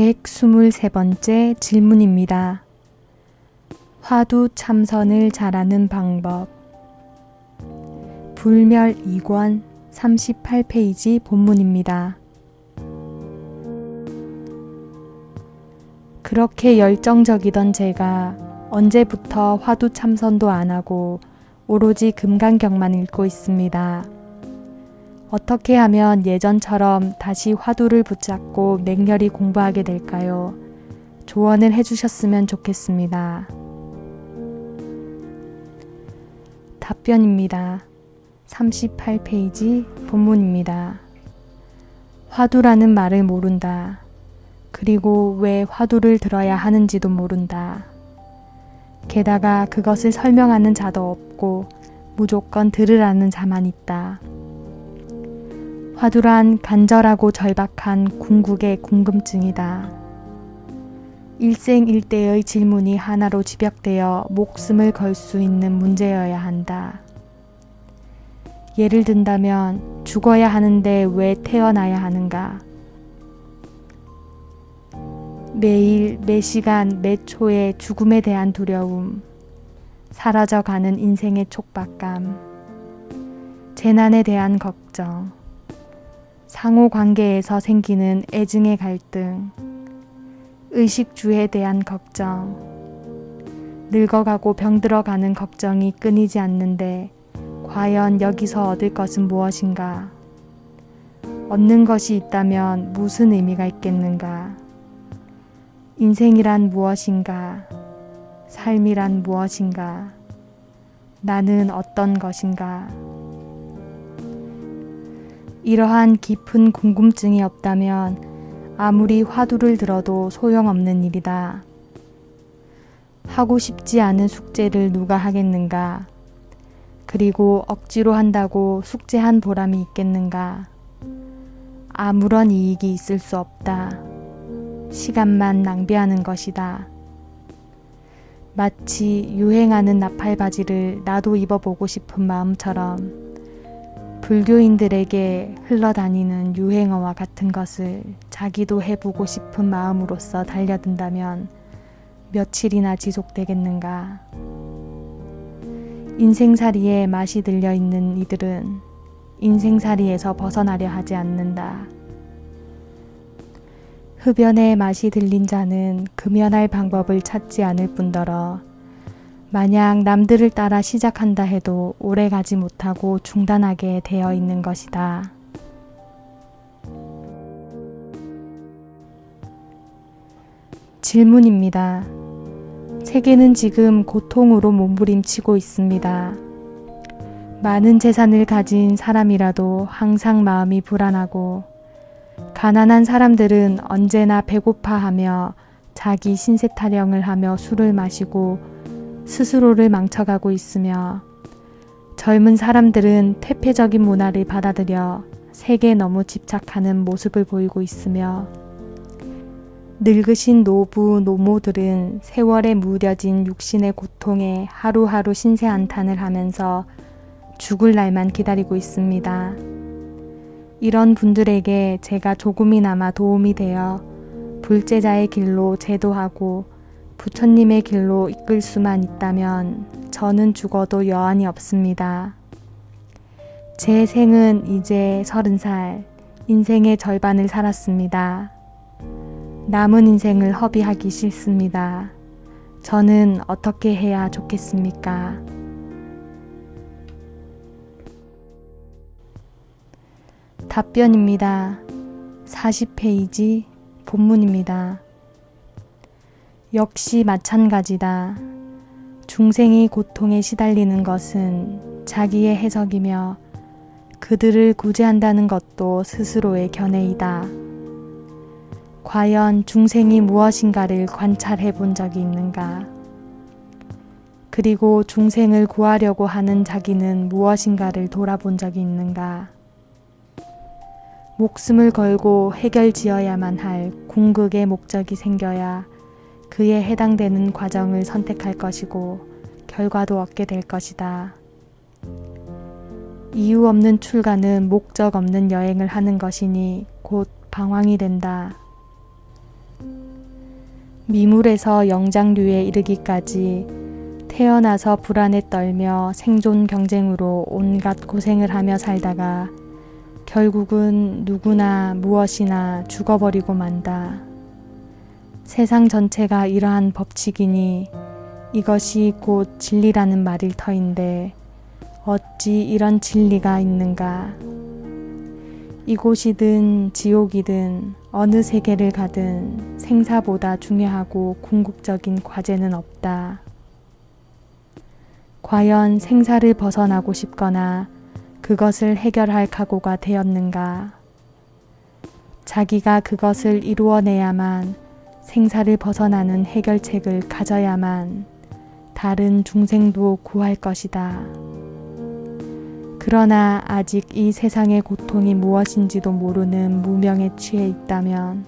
123번째 질문입니다. 화두 참선을 잘하는 방법. 불멸 2권 38페이지 본문입니다. 그렇게 열정적이던 제가 언제부터 화두 참선도 안 하고 오로지 금강경만 읽고 있습니다. 어떻게 하면 예전처럼 다시 화두를 붙잡고 맹렬히 공부하게 될까요? 조언을 해주셨으면 좋겠습니다. 답변입니다. 38페이지 본문입니다. 화두라는 말을 모른다. 그리고 왜 화두를 들어야 하는지도 모른다. 게다가 그것을 설명하는 자도 없고 무조건 들으라는 자만 있다. 화두란 간절하고 절박한 궁극의 궁금증이다. 일생일대의 질문이 하나로 집약되어 목숨을 걸 수 있는 문제여야 한다. 예를 든다면 죽어야 하는데 왜 태어나야 하는가? 매일, 매시간, 매초의 죽음에 대한 두려움, 사라져가는 인생의 촉박감, 재난에 대한 걱정, 상호관계에서 생기는 애증의 갈등, 의식주에 대한 걱정, 늙어가고 병들어가는 걱정이 끊이지 않는데 과연 여기서 얻을 것은 무엇인가? 얻는 것이 있다면 무슨 의미가 있겠는가? 인생이란 무엇인가? 삶이란 무엇인가? 나는 어떤 것인가? 이러한 깊은 궁금증이 없다면 아무리 화두를 들어도 소용없는 일이다. 하고 싶지 않은 숙제를 누가 하겠는가? 그리고 억지로 한다고 숙제한 보람이 있겠는가? 아무런 이익이 있을 수 없다. 시간만 낭비하는 것이다. 마치 유행하는 나팔바지를 나도 입어보고 싶은 마음처럼 불교인들에게 흘러다니는 유행어와 같은 것을 자기도 해보고 싶은 마음으로써 달려든다면 며칠이나 지속되겠는가? 인생살이에 맛이 들려있는 이들은 인생살이에서 벗어나려 하지 않는다. 흡연의 맛이 들린 자는 금연할 방법을 찾지 않을 뿐더러 만약 남들을 따라 시작한다 해도 오래 가지 못하고 중단하게 되어 있는 것이다. 질문입니다. 세계는 지금 고통으로 몸부림치고 있습니다. 많은 재산을 가진 사람이라도 항상 마음이 불안하고 가난한 사람들은 언제나 배고파하며 자기 신세 타령을 하며 술을 마시고 스스로를 망쳐가고 있으며 젊은 사람들은 퇴폐적인 문화를 받아들여 색에 너무 집착하는 모습을 보이고 있으며 늙으신 노부, 노모들은 세월에 무뎌진 육신의 고통에 하루하루 신세 한탄을 하면서 죽을 날만 기다리고 있습니다. 이런 분들에게 제가 조금이나마 도움이 되어 불제자의 길로 제도하고 부처님의 길로 이끌 수만 있다면 저는 죽어도 여한이 없습니다. 제 생은 이제 30살, 인생의 절반을 살았습니다. 남은 인생을 허비하기 싫습니다. 저는 어떻게 해야 좋겠습니까? 답변입니다. 40페이지 본문입니다. 역시 마찬가지다. 중생이 고통에 시달리는 것은 자기의 해석이며 그들을 구제한다는 것도 스스로의 견해이다. 과연 중생이 무엇인가를 관찰해 본 적이 있는가? 그리고 중생을 구하려고 하는 자기는 무엇인가를 돌아본 적이 있는가? 목숨을 걸고 해결지어야만 할 궁극의 목적이 생겨야 그에 해당되는 과정을 선택할 것이고 결과도 얻게 될 것이다. 이유 없는 출가는 목적 없는 여행을 하는 것이니 곧 방황이 된다. 미물에서 영장류에 이르기까지 태어나서 불안에 떨며 생존 경쟁으로 온갖 고생을 하며 살다가 결국은 누구나 무엇이나 죽어버리고 만다. 세상 전체가 이러한 법칙이니 이것이 곧 진리라는 말일 터인데 어찌 이런 진리가 있는가. 이곳이든 지옥이든 어느 세계를 가든 생사보다 중요하고 궁극적인 과제는 없다. 과연 생사를 벗어나고 싶거나 그것을 해결할 각오가 되었는가? 자기가 그것을 이루어내야만 생사를 벗어나는 해결책을 가져야만 다른 중생도 구할 것이다. 그러나 아직 이 세상의 고통이 무엇인지도 모르는 무명에 취해 있다면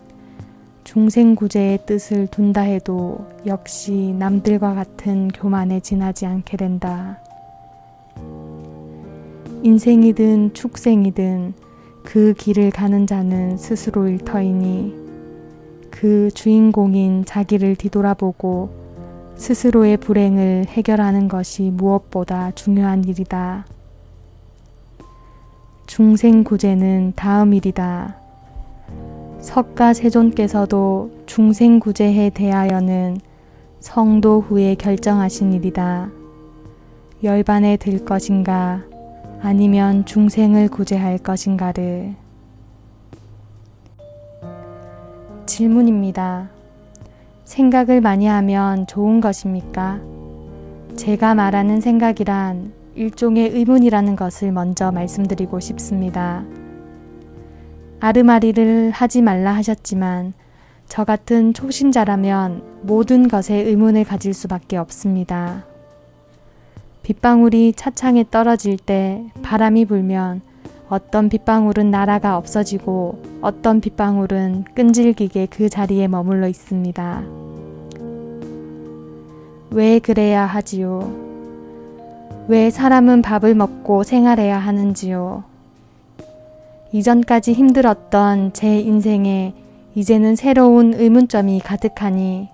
중생구제의 뜻을 둔다 해도 역시 남들과 같은 교만에 지나지 않게 된다. 인생이든 축생이든 그 길을 가는 자는 스스로일 터이니 그 주인공인 자기를 뒤돌아보고 스스로의 불행을 해결하는 것이 무엇보다 중요한 일이다. 중생구제는 다음 일이다. 석가세존께서도 중생구제에 대하여는 성도 후에 결정하신 일이다. 열반에 들 것인가 아니면 중생을 구제할 것인가를. 질문입니다. 생각을 많이 하면 좋은 것입니까? 제가 말하는 생각이란 일종의 의문이라는 것을 먼저 말씀드리고 싶습니다. 아르마리를 하지 말라 하셨지만 저 같은 초심자라면 모든 것에 의문을 가질 수밖에 없습니다. 빗방울이 차창에 떨어질 때 바람이 불면 어떤 빗방울은 날아가 없어지고 어떤 빗방울은 끈질기게 그 자리에 머물러 있습니다. 왜 그래야 하지요? 왜 사람은 밥을 먹고 생활해야 하는지요? 이전까지 힘들었던 제 인생에 이제는 새로운 의문점이 가득하니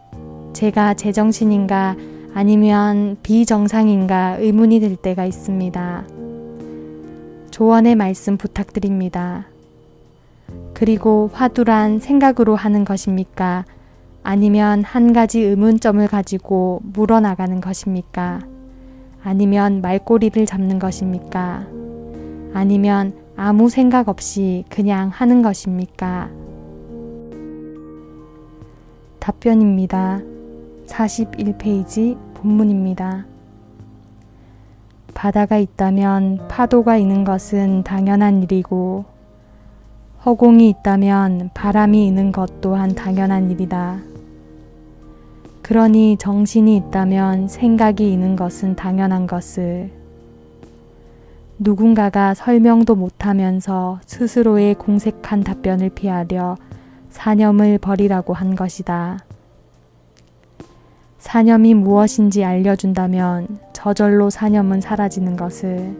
제가 제정신인가 아니면 비정상인가 의문이 들 때가 있습니다. 조언의 말씀 부탁드립니다. 그리고 화두란 생각으로 하는 것입니까? 아니면 한 가지 의문점을 가지고 물어나가는 것입니까? 아니면 말꼬리를 잡는 것입니까? 아니면 아무 생각 없이 그냥 하는 것입니까? 답변입니다. 41페이지 본문입니다. 바다가 있다면 파도가 있는 것은 당연한 일이고 허공이 있다면 바람이 있는 것 또한 당연한 일이다. 그러니 정신이 있다면 생각이 있는 것은 당연한 것을 누군가가 설명도 못하면서 스스로의 공색한 답변을 피하려 사념을 버리라고 한 것이다. 사념이 무엇인지 알려준다면 저절로 사념은 사라지는 것을.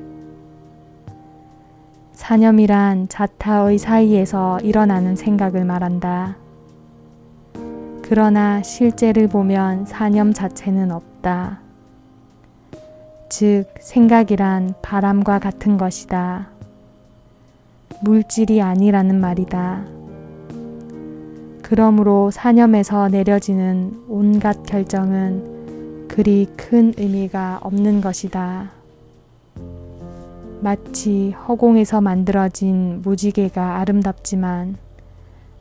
사념이란 자타의 사이에서 일어나는 생각을 말한다. 그러나 실제를 보면 사념 자체는 없다. 즉, 생각이란 바람과 같은 것이다. 물질이 아니라는 말이다. 그러므로 사념에서 내려지는 온갖 결정은 그리 큰 의미가 없는 것이다. 마치 허공에서 만들어진 무지개가 아름답지만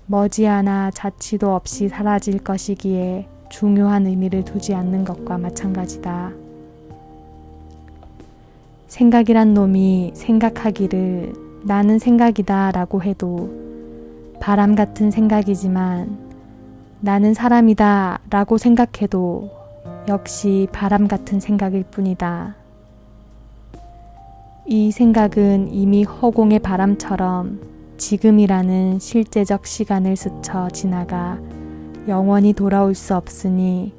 머지않아 자취도 없이 사라질 것이기에 중요한 의미를 두지 않는 것과 마찬가지다. 생각이란 놈이 생각하기를 나는 생각이다 라고 해도 바람 같은 생각이지만 나는 사람이다 라고 생각해도 역시 바람 같은 생각일 뿐이다. 이 생각은 이미 허공의 바람처럼 지금이라는 실제적 시간을 스쳐 지나가 영원히 돌아올 수 없으니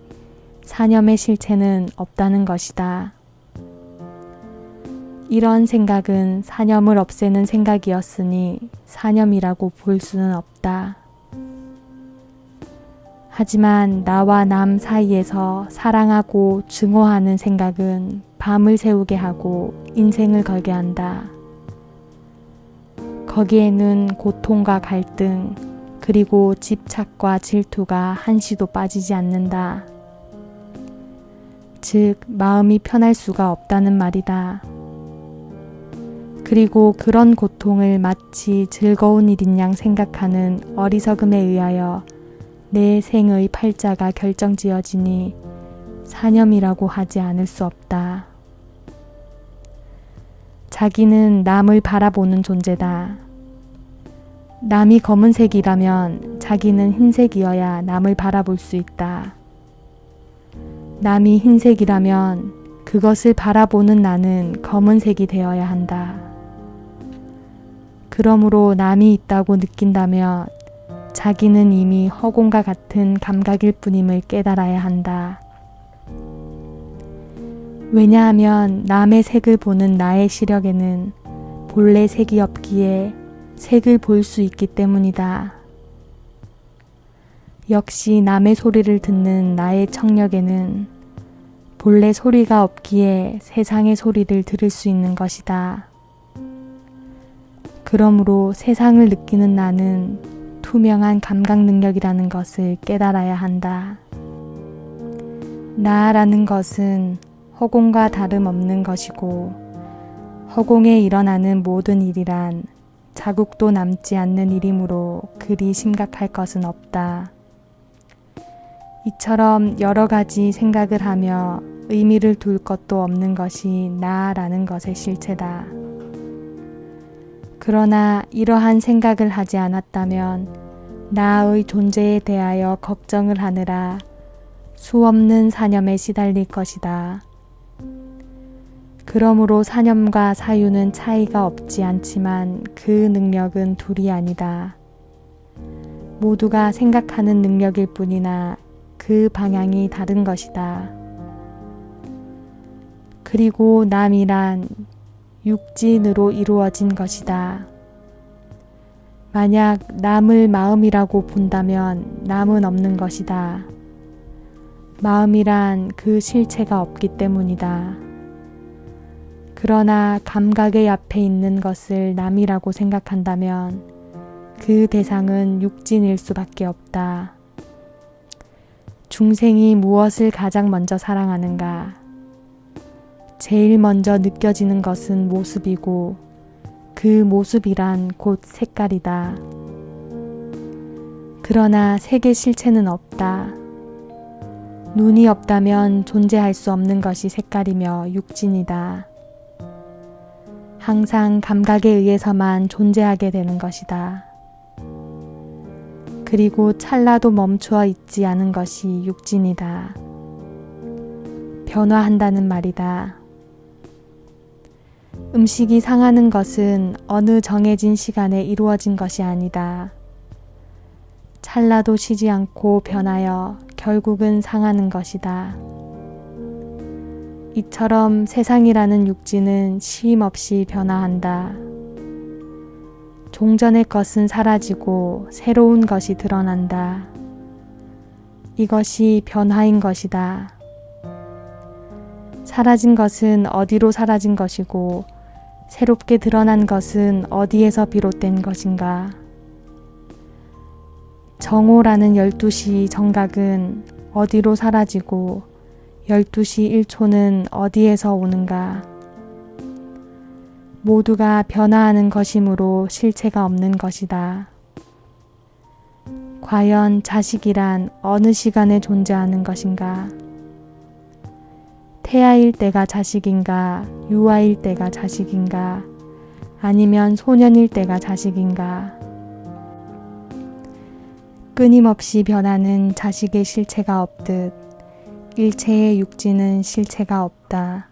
사념의 실체는 없다는 것이다. 이런 생각은 사념을 없애는 생각이었으니 사념이라고 볼 수는 없다. 하지만 나와 남 사이에서 사랑하고 증오하는 생각은 밤을 새우게 하고 인생을 걸게 한다. 거기에는 고통과 갈등, 그리고 집착과 질투가 한시도 빠지지 않는다. 즉, 마음이 편할 수가 없다는 말이다. 그리고 그런 고통을 마치 즐거운 일인 양 생각하는 어리석음에 의하여 내 생의 팔자가 결정지어지니 사념이라고 하지 않을 수 없다. 자기는 남을 바라보는 존재다. 남이 검은색이라면 자기는 흰색이어야 남을 바라볼 수 있다. 남이 흰색이라면 그것을 바라보는 나는 검은색이 되어야 한다. 그러므로 남이 있다고 느낀다면 자기는 이미 허공과 같은 감각일 뿐임을 깨달아야 한다. 왜냐하면 남의 색을 보는 나의 시력에는 본래 색이 없기에 색을 볼 수 있기 때문이다. 역시 남의 소리를 듣는 나의 청력에는 본래 소리가 없기에 세상의 소리를 들을 수 있는 것이다. 그러므로 세상을 느끼는 나는 투명한 감각 능력이라는 것을 깨달아야 한다. 나라는 것은 허공과 다름없는 것이고 허공에 일어나는 모든 일이란 자국도 남지 않는 일이므로 그리 심각할 것은 없다. 이처럼 여러 가지 생각을 하며 의미를 둘 것도 없는 것이 나라는 것의 실체다. 그러나 이러한 생각을 하지 않았다면 나의 존재에 대하여 걱정을 하느라 수없는 사념에 시달릴 것이다. 그러므로 사념과 사유는 차이가 없지 않지만 그 능력은 둘이 아니다. 모두가 생각하는 능력일 뿐이나 그 방향이 다른 것이다. 그리고 남이란 육진으로 이루어진 것이다. 만약 남을 마음이라고 본다면 남은 없는 것이다. 마음이란 그 실체가 없기 때문이다. 그러나 감각의 앞에 있는 것을 남이라고 생각한다면 그 대상은 육진일 수밖에 없다. 중생이 무엇을 가장 먼저 사랑하는가? 제일 먼저 느껴지는 것은 모습이고 그 모습이란 곧 색깔이다. 그러나 색의 실체는 없다. 눈이 없다면 존재할 수 없는 것이 색깔이며 육진이다. 항상 감각에 의해서만 존재하게 되는 것이다. 그리고 찰나도 멈추어 있지 않은 것이 육진이다. 변화한다는 말이다. 음식이 상하는 것은 어느 정해진 시간에 이루어진 것이 아니다. 찰나도 쉬지 않고 변하여 결국은 상하는 것이다. 이처럼 세상이라는 육지는 쉼 없이 변화한다. 종전의 것은 사라지고 새로운 것이 드러난다. 이것이 변화인 것이다. 사라진 것은 어디로 사라진 것이고 새롭게 드러난 것은 어디에서 비롯된 것인가? 정오라는 12시 정각은 어디로 사라지고 12시 1초는 어디에서 오는가? 모두가 변화하는 것이므로 실체가 없는 것이다. 과연 자식이란 어느 시간에 존재하는 것인가? 태아일 때가 자식인가? 유아일 때가 자식인가? 아니면 소년일 때가 자식인가? 끊임없이 변하는 자식의 실체가 없듯 일체의 육지는 실체가 없다.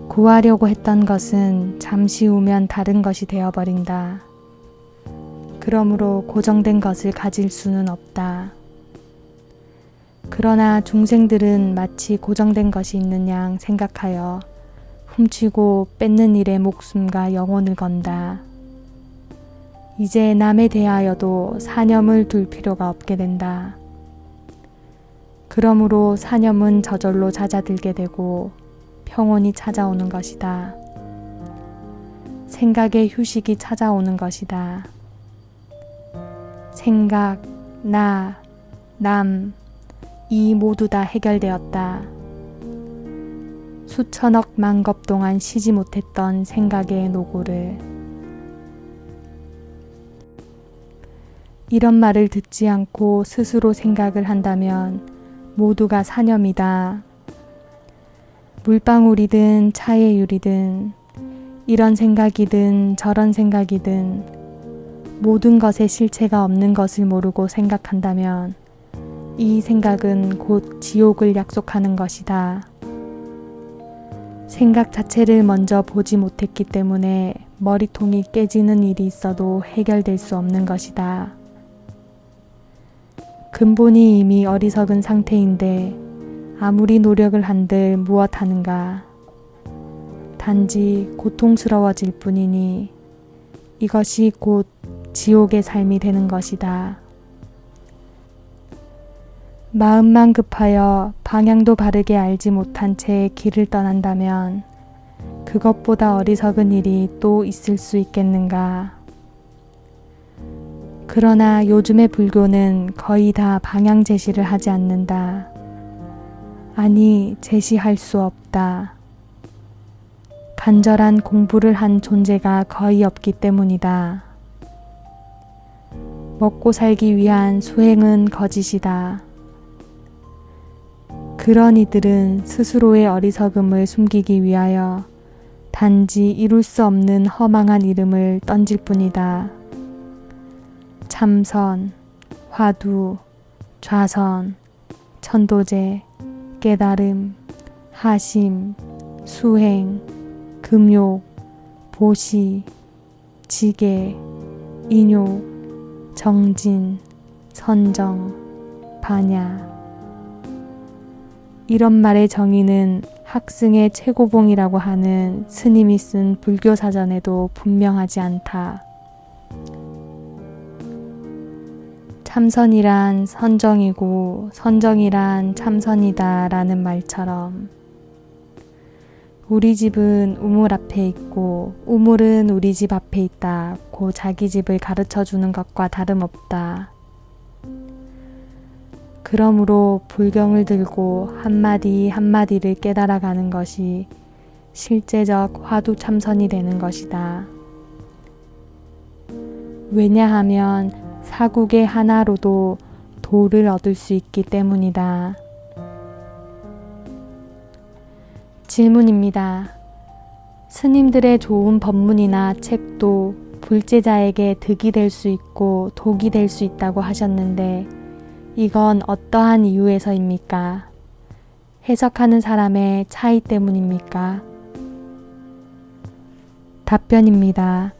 구하려고 했던 것은 잠시 후면 다른 것이 되어버린다. 그러므로 고정된 것을 가질 수는 없다. 그러나 중생들은 마치 고정된 것이 있는 양 생각하여 훔치고 뺏는 일에 목숨과 영혼을 건다. 이제 남에 대하여도 사념을 둘 필요가 없게 된다. 그러므로 사념은 저절로 잦아들게 되고 평온이 찾아오는 것이다. 생각의 휴식이 찾아오는 것이다. 생각, 나, 남, 이 모두 다 해결되었다. 수천억 만겁 동안 쉬지 못했던 생각의 노고를. 이런 말을 듣지 않고 스스로 생각을 한다면 모두가 사념이다. 물방울이든 차의 유리든 이런 생각이든 저런 생각이든 모든 것에 실체가 없는 것을 모르고 생각한다면 이 생각은 곧 지옥을 약속하는 것이다. 생각 자체를 먼저 보지 못했기 때문에 머리통이 깨지는 일이 있어도 해결될 수 없는 것이다. 근본이 이미 어리석은 상태인데 아무리 노력을 한들 무엇하는가. 단지 고통스러워질 뿐이니 이것이 곧 지옥의 삶이 되는 것이다. 마음만 급하여 방향도 바르게 알지 못한 채 길을 떠난다면 그것보다 어리석은 일이 또 있을 수 있겠는가. 그러나 요즘의 불교는 거의 다 방향 제시를 하지 않는다. 아니, 제시할 수 없다. 간절한 공부를 한 존재가 거의 없기 때문이다. 먹고 살기 위한 수행은 거짓이다. 그런 이들은 스스로의 어리석음을 숨기기 위하여 단지 이룰 수 없는 허망한 이름을 던질 뿐이다. 참선, 화두, 좌선, 천도제, 깨달음, 하심, 수행, 금욕, 보시, 지계, 인욕, 정진, 선정, 반야. 이런 말의 정의는 학승의 최고봉이라고 하는 스님이 쓴 불교 사전에도 분명하지 않다. 참선이란 선정이고 선정이란 참선이다 라는 말처럼 우리 집은 우물 앞에 있고 우물은 우리 집 앞에 있다고 자기 집을 가르쳐 주는 것과 다름없다. 그러므로 불경을 들고 한마디 한마디를 깨달아가는 것이 실제적 화두 참선이 되는 것이다. 왜냐하면 사국의 하나로도 도를 얻을 수 있기 때문이다. 질문입니다. 스님들의 좋은 법문이나 책도 불제자에게 득이 될 수 있고 독이 될 수 있다고 하셨는데 이건 어떠한 이유에서입니까? 해석하는 사람의 차이 때문입니까? 답변입니다.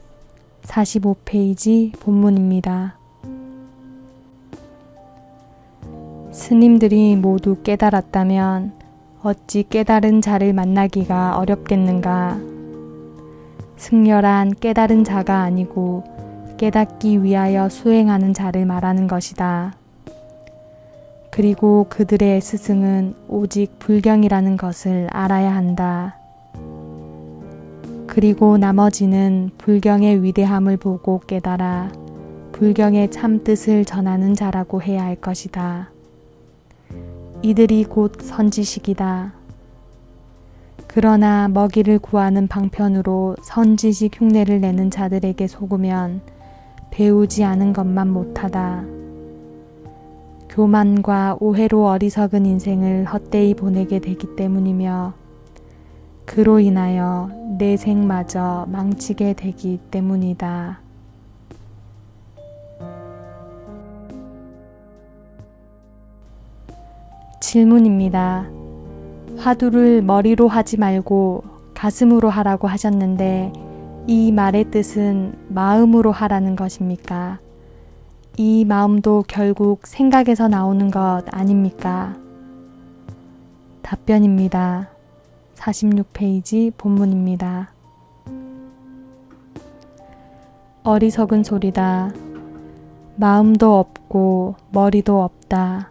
45페이지 본문입니다. 스님들이 모두 깨달았다면 어찌 깨달은 자를 만나기가 어렵겠는가? 승려란 깨달은 자가 아니고 깨닫기 위하여 수행하는 자를 말하는 것이다. 그리고 그들의 스승은 오직 불경이라는 것을 알아야 한다. 그리고 나머지는 불경의 위대함을 보고 깨달아 불경의 참뜻을 전하는 자라고 해야 할 것이다. 이들이 곧 선지식이다. 그러나 먹이를 구하는 방편으로 선지식 흉내를 내는 자들에게 속으면 배우지 않은 것만 못하다. 교만과 오해로 어리석은 인생을 헛되이 보내게 되기 때문이며 그로 인하여 내 생마저 망치게 되기 때문이다. 질문입니다. 화두를 머리로 하지 말고 가슴으로 하라고 하셨는데 이 말의 뜻은 마음으로 하라는 것입니까? 이 마음도 결국 생각에서 나오는 것 아닙니까? 답변입니다. 46페이지 본문입니다. 어리석은 소리다. 마음도 없고 머리도 없다.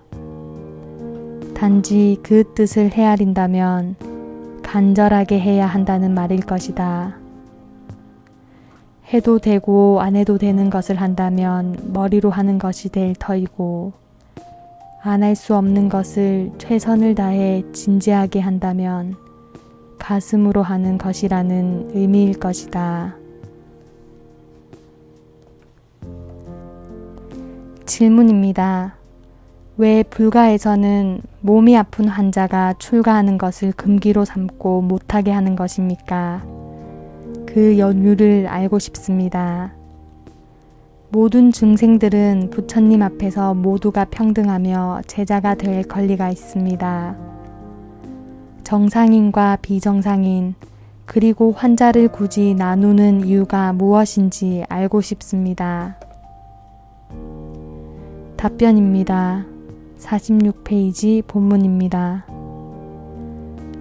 단지 그 뜻을 헤아린다면 간절하게 해야 한다는 말일 것이다. 해도 되고 안 해도 되는 것을 한다면 머리로 하는 것이 될 터이고, 안 할 수 없는 것을 최선을 다해 진지하게 한다면 가슴으로 하는 것이라는 의미일 것이다. 질문입니다. 왜 불가에서는 몸이 아픈 환자가 출가하는 것을 금기로 삼고 못하게 하는 것입니까? 그 연유를 알고 싶습니다. 모든 중생들은 부처님 앞에서 모두가 평등하며 제자가 될 권리가 있습니다. 정상인과 비정상인, 그리고 환자를 굳이 나누는 이유가 무엇인지 알고 싶습니다. 답변입니다. 46페이지 본문입니다.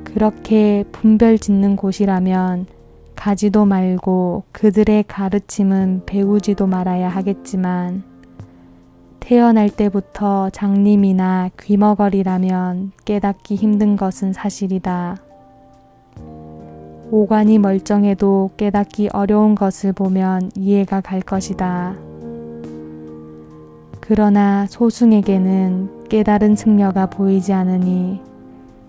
그렇게 분별 짓는 곳이라면 가지도 말고 그들의 가르침은 배우지도 말아야 하겠지만, 태어날 때부터 장님이나 귀머거리라면 깨닫기 힘든 것은 사실이다. 오관이 멀쩡해도 깨닫기 어려운 것을 보면 이해가 갈 것이다. 그러나 소승에게는 깨달은 승려가 보이지 않으니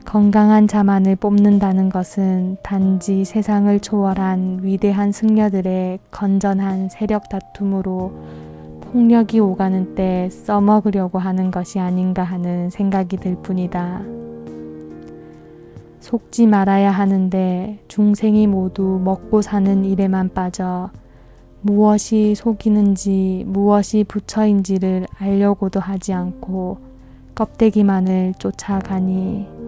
건강한 자만을 뽑는다는 것은 단지 세상을 초월한 위대한 승려들의 건전한 세력 다툼으로 폭력이 오가는 때 써먹으려고 하는 것이 아닌가 하는 생각이 들 뿐이다. 속지 말아야 하는데 중생이 모두 먹고 사는 일에만 빠져 무엇이 속이는지 무엇이 부처인지를 알려고도 하지 않고 껍데기만을 쫓아가니